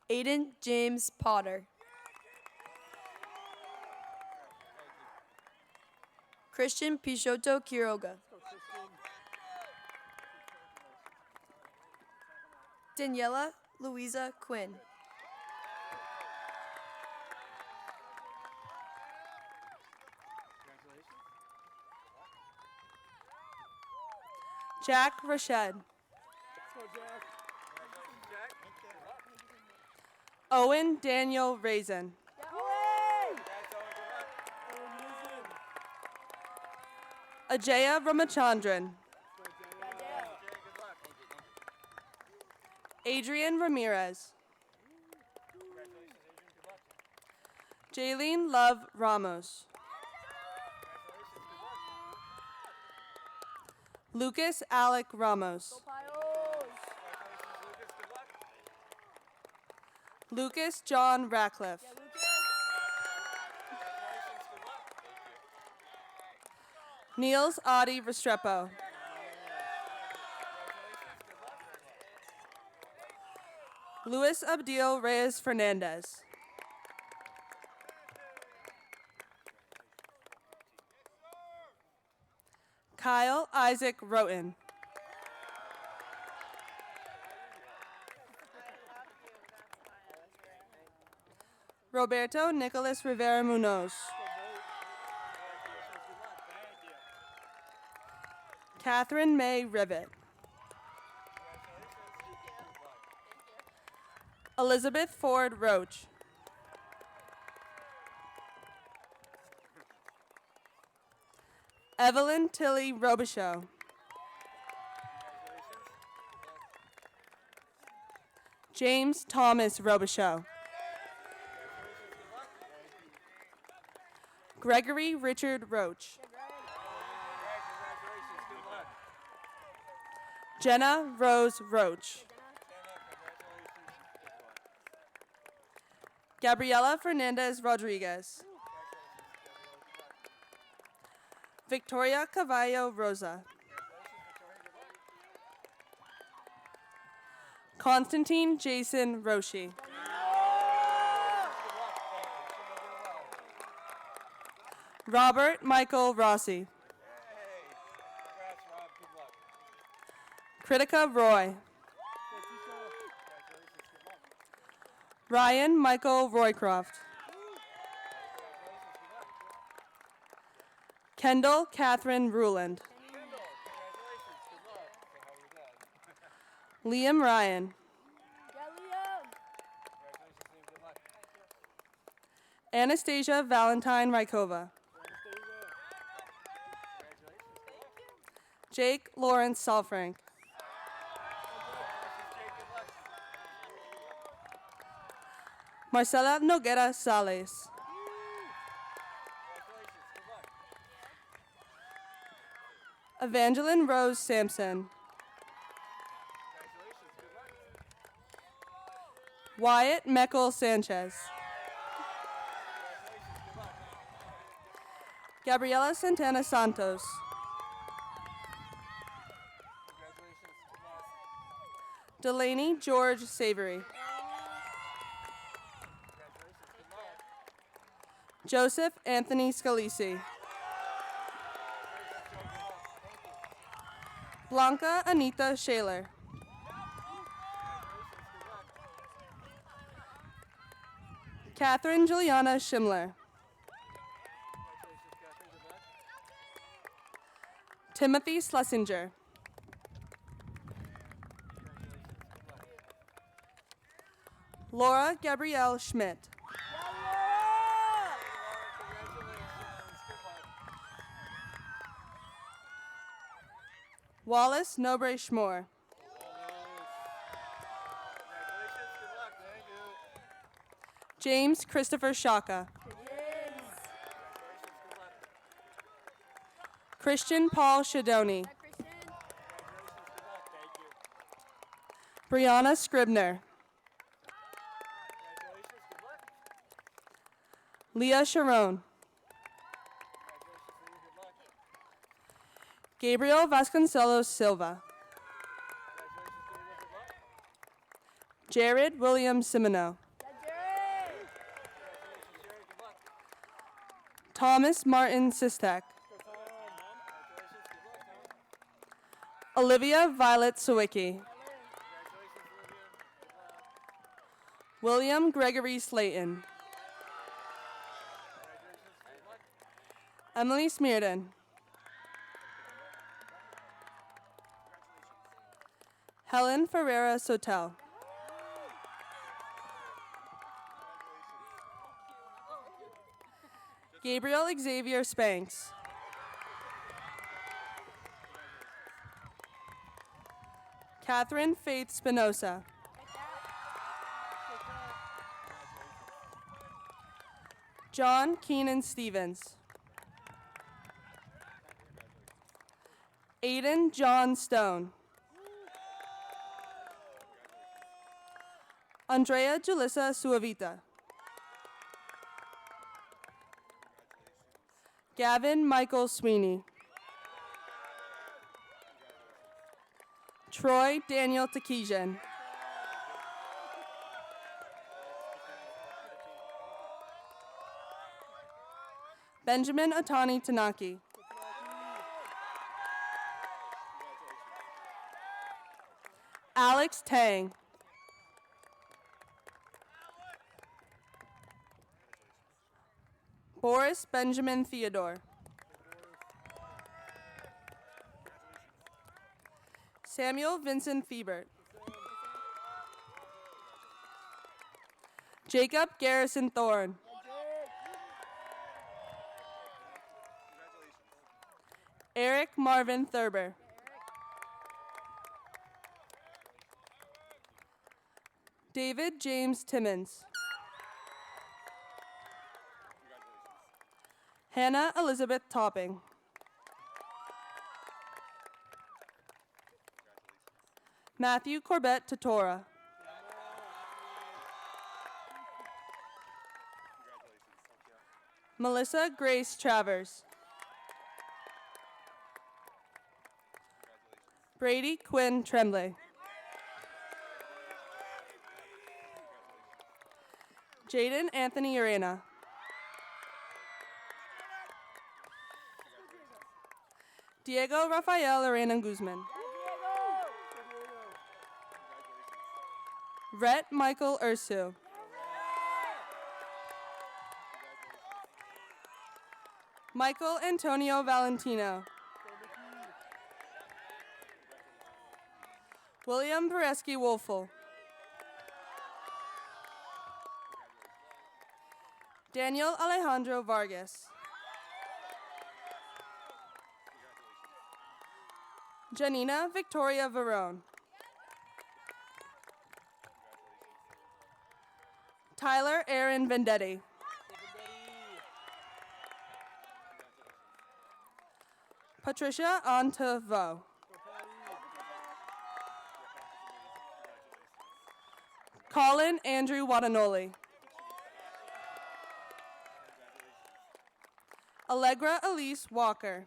Aiden James Potter. Christian Pichotto Quiroga. Daniela Louisa Quinn. Jack Rashed. Owen Daniel Raisin. Ajaya Ramachandran. Adrian Ramirez. Jaylene Love Ramos. Lucas Alec Ramos. Lucas John Ratcliffe. Niels Adi Restrepo. Luis Abdil Reyes Fernandez. Kyle Isaac Roten. Roberto Nicholas Rivera Munoz. Catherine May Rivet. Elizabeth Ford Roach. Evelyn Tilly Robichaux. James Thomas Robichaux. Gregory Richard Roach. Jenna Rose Roach. Gabriela Fernandez Rodriguez. Victoria Cavallo Rosa. Constantine Jason Roshi. Robert Michael Rossi. Kritika Roy. Ryan Michael Roycroft. Kendall Catherine Ruland. Liam Ryan. Anastasia Valentine Rykova. Jake Lawrence Salfrank. Marcela Noguera Sales. Evangeline Rose Sampson. Wyatt Meckel Sanchez. Gabriela Santana Santos. Delaney George Savory. Joseph Anthony Scalisi. Blanca Anita Shaler. Catherine Juliana Schimler. Timothy Schlesinger. Laura Gabrielle Schmidt. Wallace Nobre Schmore. James Christopher Shaka. Christian Paul Shadoni. Brianna Scribner. Leah Sharon. Gabriel Vasconcelos Silva. Jared William Simoneau. Thomas Martin Sistek. Olivia Violet Sawicki. William Gregory Slayton. Emily Smearden. Helen Ferreira Sotel. Gabriel Xavier Spanks. Catherine Faith Spinoza. John Keenan Stevens. Aiden John Stone. Andrea Julissa Suavita. Gavin Michael Sweeney. Troy Daniel Takijan. Benjamin Atani Tanaki. Alex Tang. Boris Benjamin Theodore. Samuel Vincent Thiebert. Jacob Garrison Thorne. Eric Marvin Thurber. David James Timmons. Hannah Elizabeth Topping. Matthew Corbett Totora. Melissa Grace Travers. Brady Quinn Tremblay. Jaden Anthony Urena. Diego Rafael Urena Guzman. Rhett Michael Ursu. Michael Antonio Valentino. William Pereski Wolfel. Daniel Alejandro Vargas. Janina Victoria Verone. Tyler Aaron Vendetti. Patricia Antavo. Colin Andrew Wadanoli. Allegra Elise Walker.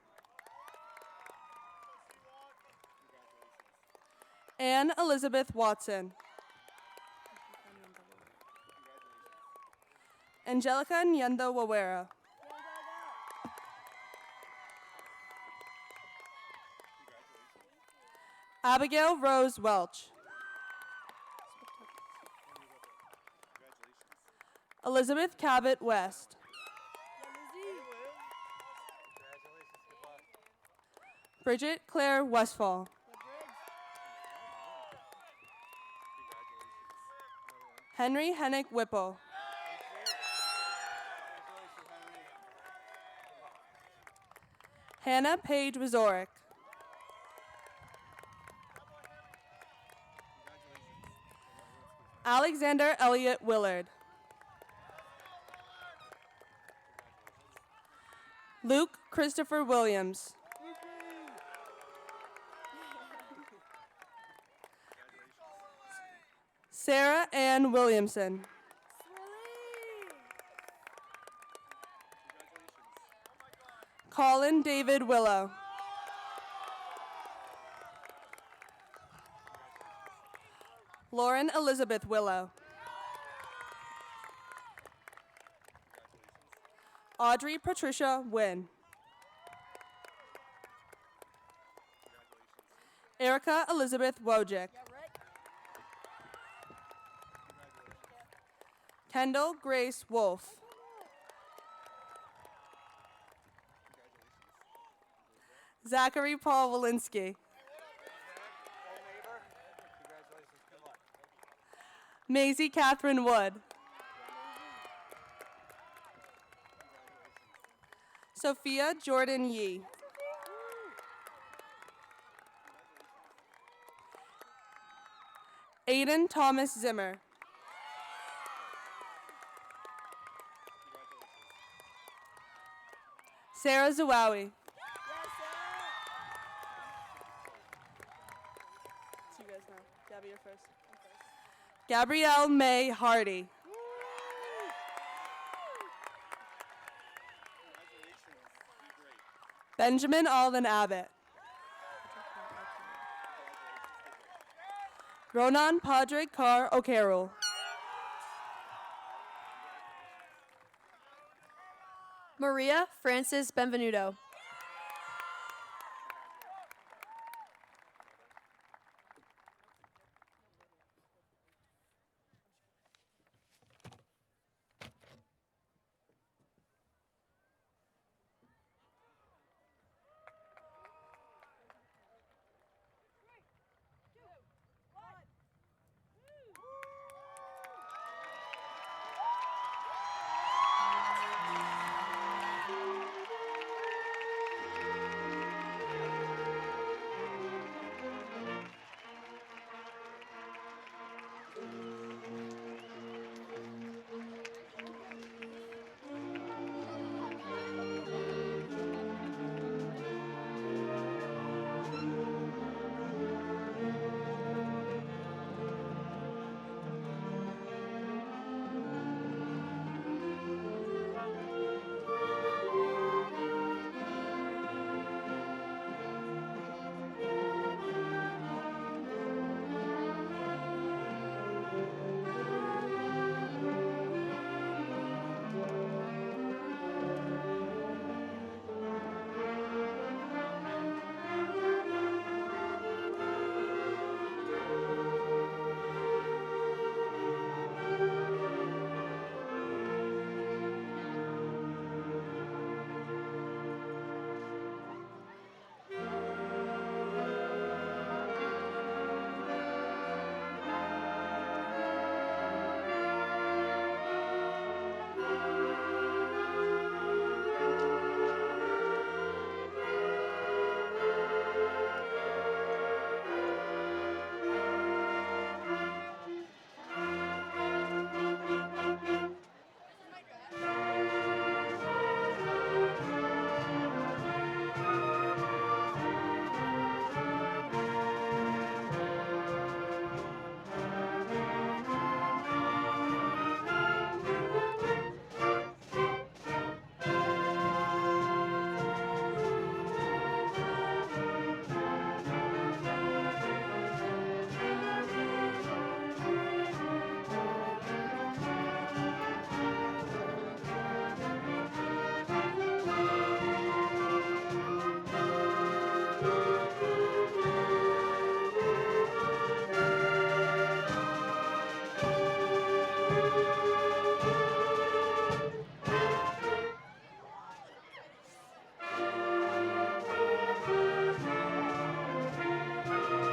Anne Elizabeth Watson. Angelica Nyendo Wawera. Abigail Rose Welch. Elizabeth Cabot West. Bridget Claire Westfall. Henry Hennick Whipple. Hannah Page Wazorek. Alexander Elliott Willard. Luke Christopher Williams. Sarah Ann Williamson. Colin David Willow. Lauren Elizabeth Willow. Audrey Patricia Wynn. Erica Elizabeth Wojcik. Kendall Grace Wolf. Zachary Paul Walensky. Maisie Catherine Wood. Sophia Jordan Yee. Aiden Thomas Zimmer. Sarah Zawawi. You guys know. Gabby, you're first. Gabrielle May Hardy. Benjamin Alden Abbott. Ronan Padre Carr O'Carroll. Maria Francis Benvenuto.